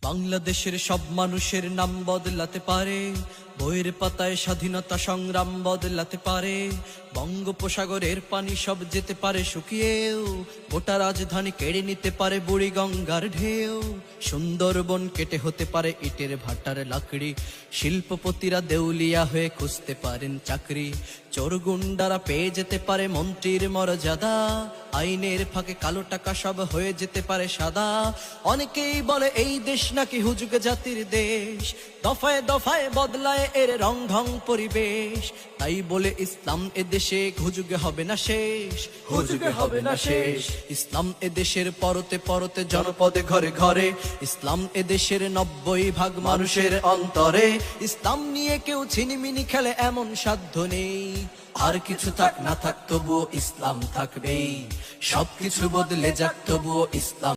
বাংলাদেশের সব মানুষের নাম বদলাতে পারে, বইয়ের পাতায় স্বাধীনতা সংগ্রাম বদলাতে পারে। বঙ্গোপসাগরের পানি সব যেতে পারে শুকিয়েও, গোটা রাজধানী কেড়ে নিতে পারে বুড়ি গঙ্গার ঢেউ। সুন্দরবন কেটে হতে পারে ইটের ভাটার লাকড়ি, শিল্পপতিরা দেউলিয়া হয়ে খুঁজতে পারেন চাকরি। চোর গুন্ডারা পেয়ে যেতে পারে মন্ত্রীর মর্যাদা, আইনের ফাঁকে কালো টাকা সব হয়ে যেতে পারে সাদা। অনেকেই বলে এই দেশ নাকি হুজুগ জাতির দেশ, দফায় দফায় বদলায় এর রং ঢং পরিবেশ। তাই বলে ইসলাম এ দেশে হুজুগে হবে না শেষ, হুজুগে হবে না শেষ। ইসলাম এ দেশের পরতে পরতে জনপদে ঘরে ঘরে, ইসলাম এ দেশের 90% মানুষের অন্তরে। ইসলাম নিয়ে কেউ ছিনিমিনি খেলে এমন সাধ্য নেই, আর কিছু থাক না থাক তবুও ইসলাম থাকবেই। সবকিছু বদলে যাক তবুও ইসলাম